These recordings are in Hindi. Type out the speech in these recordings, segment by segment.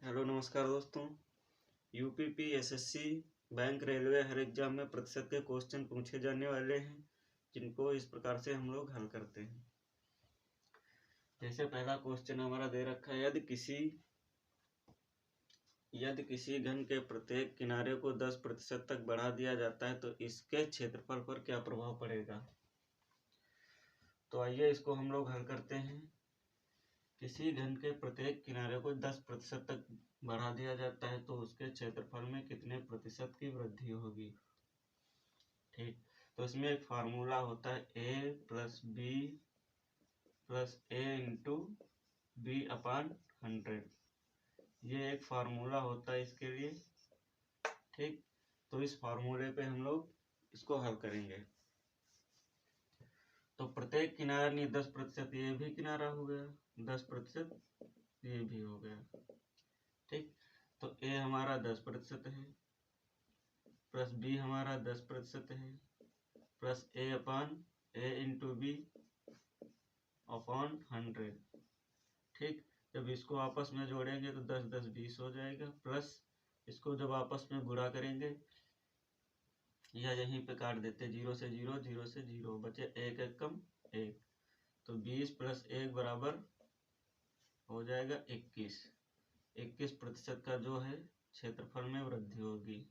हेलो नमस्कार दोस्तों। यूपीपी एसएससी बैंक रेलवे हर एग्जाम में प्रतिशत के क्वेश्चन पूछे जाने वाले हैं, जिनको इस प्रकार से हम लोग हल करते हैं। जैसे पहला क्वेश्चन हमारा दे रखा है, यदि किसी घन के प्रत्येक किनारे को 10% तक बढ़ा दिया जाता है तो इसके क्षेत्रफल पर क्या प्रभाव पड़ेगा। तो आइए इसको हम लोग हल करते हैं। किसी घन के प्रत्येक किनारे को 10% तक बढ़ा दिया जाता है तो उसके क्षेत्रफल में कितने प्रतिशत की वृद्धि होगी। ठीक, तो इसमें एक फार्मूला होता है a plus B plus A into B upon 100। ये एक फार्मूला होता है इसके लिए। ठीक, तो इस फार्मूले पे हम लोग इसको हल करेंगे। तो प्रत्येक किनारा नहीं 10%, ये भी किनारा हो गया, 10% ये भी हो गया। ठीक, तो a हमारा 10% है, प्लस b हमारा 10% है, plus a upon a into B upon 100। ठीक, जब इसको आपस में जोड़ेंगे तो 10 10 20 हो जाएगा, प्लस इसको जब आपस में गुणा करेंगे या यहीं पे काट देते, 0 से 0 0 से 0 बचे, 1 1 कम 1, तो 20 प्लस 1 बराबर हो जाएगा 21। 21% का जो है क्षेत्रफल में वृद्धि होगी।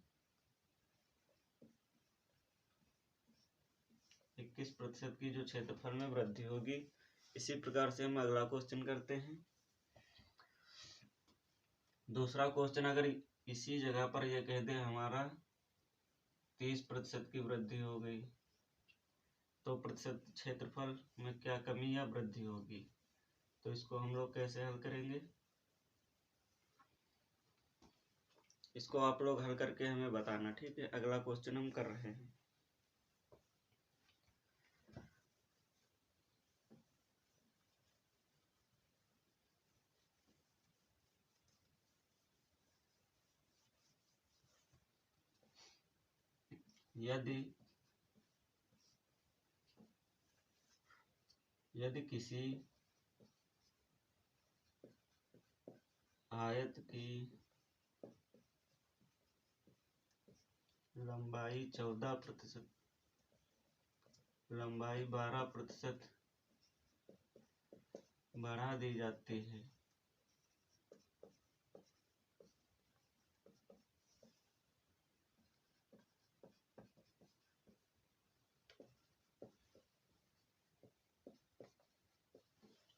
21% की जो क्षेत्रफल में वृद्धि होगी। इसी प्रकार से हम अगला क्वेश्चन करते हैं। दूसरा क्वेश्चन, अगर इसी जगह पर यह कह दे हमारा 30% की वृद्धि हो गई तो प्रतिशत क्षेत्रफल में क्या कमी या वृद्धि होगी। तो इसको हम लोग कैसे हल करेंगे, इसको आप लोग हल करके हमें बताना। ठीक है, अगला क्वेश्चन हम कर रहे हैं। यदि किसी आयत की लंबाई 14%, लंबाई 12% बढ़ा दी जाती है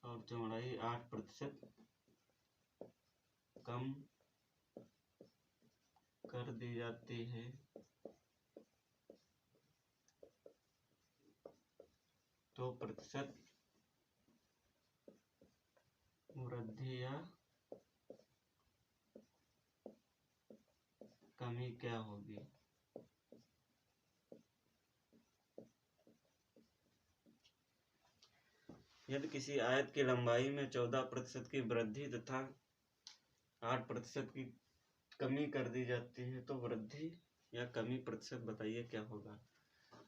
और चौड़ाई 8% कम कर दी जाती है तो प्रतिशत वृद्धि या कमी क्या होगी। यदि किसी आयत की लंबाई में 14% की वृद्धि तथा 8% की कमी कर दी जाती है तो वृद्धि या कमी प्रतिशत बताइए क्या होगा।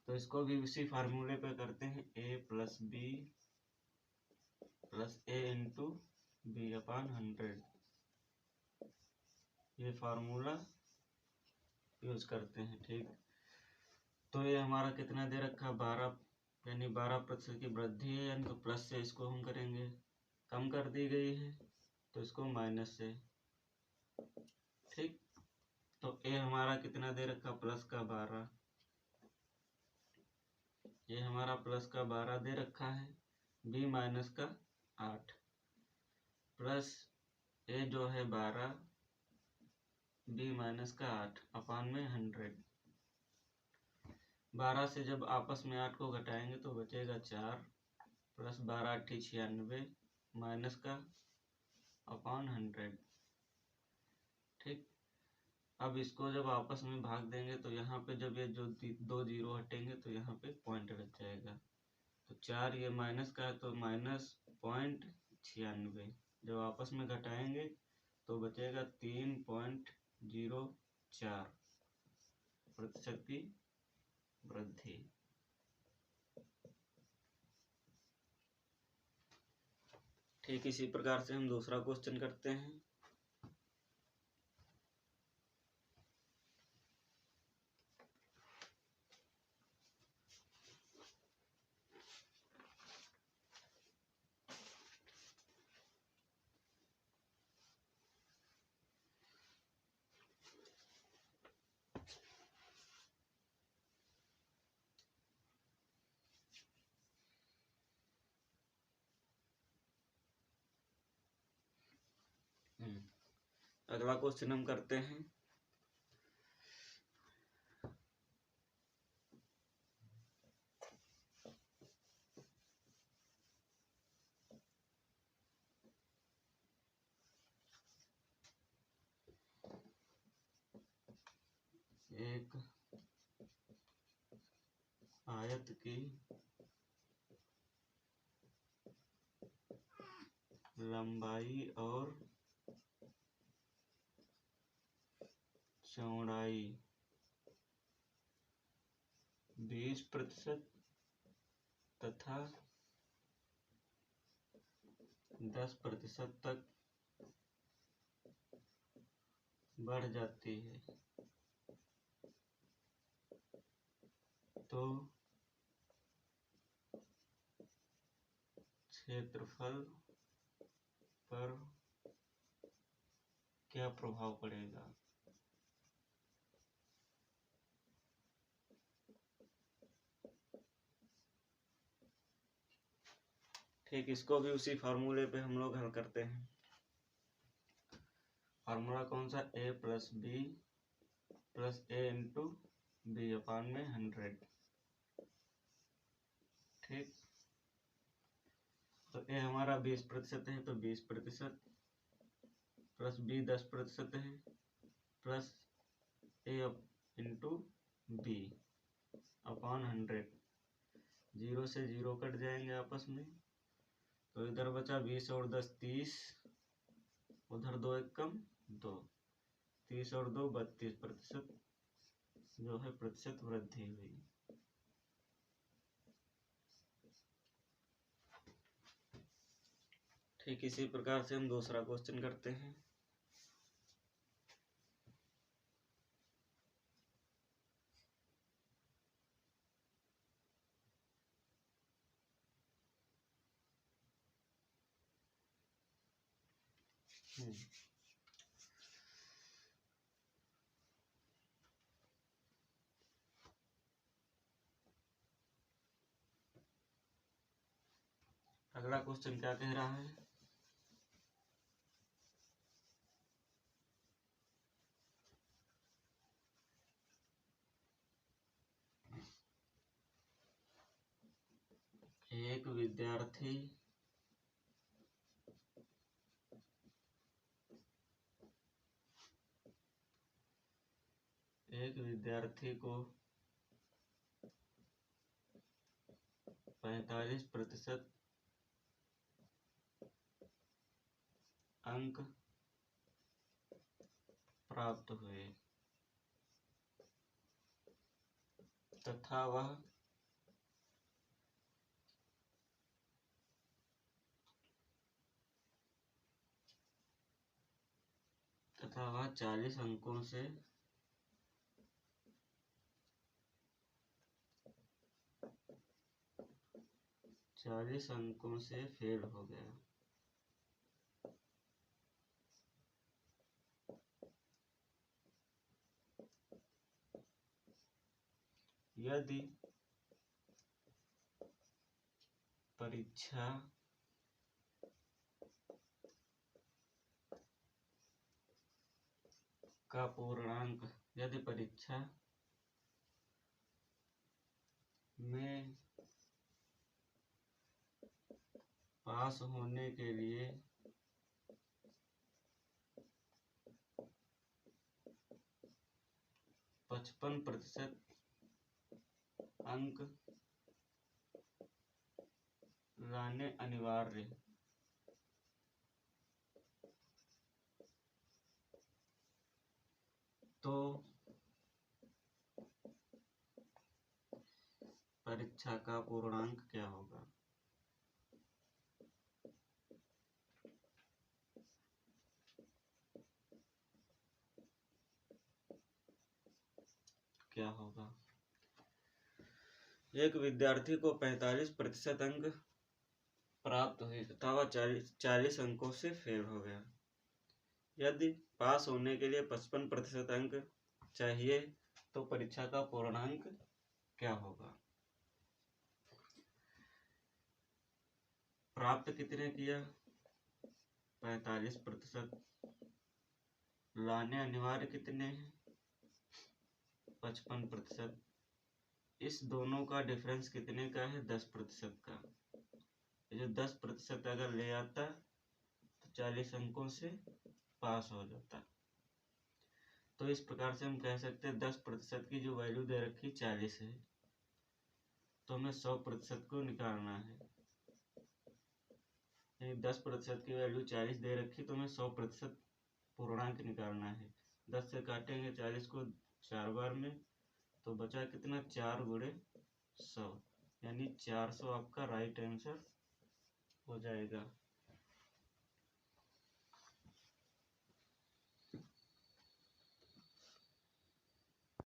तो इसको भी उसी फार्मूले पे करते हैं, a plus B plus A into B upon 100। ये फार्मूला यूज करते हैं। ठीक, तो ये हमारा कितना दे रखा, 12, यानी 12% की वृद्धि है, यानी तो प्लस से इसको हम करेंगे, कम कर दी गई है तो इसको माइनस से। ठीक, तो ए हमारा कितना दे रखा, प्लस का 12, ये हमारा प्लस का 12 दे रखा है, बी माइनस का 8, प्लस ए जो है 12, बी माइनस का 8 अपान में 100। 12 से जब आपस में 8 को घटाएंगे तो बचेगा 4, प्लस 12 8 96 माइनस का अपान 100। ठीक, अब इसको जब आपस में भाग देंगे तो यहाँ पे जब ये जो 2 जीरो हटेंगे तो यहाँ पे पॉइंट बच जाएगा, तो 4 ये माइनस का है तो -0.96। जब आपस में घटाएंगे तो बचेगा 3.04 प्रतिशत की वृद्धि। ठीक, इसी प्रकार से हम दूसरा क्वेश्चन करते हैं। अगला क्वेश्चन हम करते हैं। एक आयत की लंबाई और चौड़ाई 20% तथा 10% तक बढ़ जाती है तो क्षेत्रफल पर क्या प्रभाव पड़ेगा। ठीक, इसको भी उसी फार्मूले पे हम लोग हल करते हैं। फार्मूला कौन सा, a plus B plus A into B upon में 100। ठीक, तो ए हमारा 20% है तो 20% प्लस बी 10% है plus A into B upon 100। 0 से 0 कट जाएंगे आपस में, तो इधर बचा 20 और 10 30, उधर 2 एक कम 2, 30 और 2 32% जो है प्रतिशत वृद्धि हुई। ठीक इसी प्रकार से हम दूसरा क्वेश्चन करते हैं। अगला क्वेश्चन क्या कह रहा है, एक विद्यार्थी को 45% अंक प्राप्त हुए तथा वह तथा वह 40 अंकों से फेल हो गया। यदि परीक्षा का पूर्णांक में पास होने के लिए 55% अंक लाने अनिवार्य तो परीक्षा का पूर्णांक क्या होगा। क्या होगा, एक विद्यार्थी को 45% अंक प्राप्त हुए तथा वह 40 अंकों से फेल हो गया। यदि पास होने के लिए 55% अंक चाहिए तो परीक्षा का पूर्णांक क्या होगा। प्राप्त कितने किया, 45%, लाने अनिवार्य कितने हैं? 55%। इस दोनों का डिफरेंस कितने का है? 10% का। जो 10% अगर ले आता तो 40 अंकों से पास हो जाता। तो इस प्रकार से हम कह सकते हैं 10% की जो वैल्यू दे रखी 40 है, तो हमें 100% को निकालना है। 10% की वैल्यू 40 दे रखी, तो हमें 100% पूर्णांक निकालना है। 10 से काटेंगे 40 को 4 बार में, तो बचा कितना? 4 गुणे 100, यानी 400 आपका राइट आंसर हो जाएगा।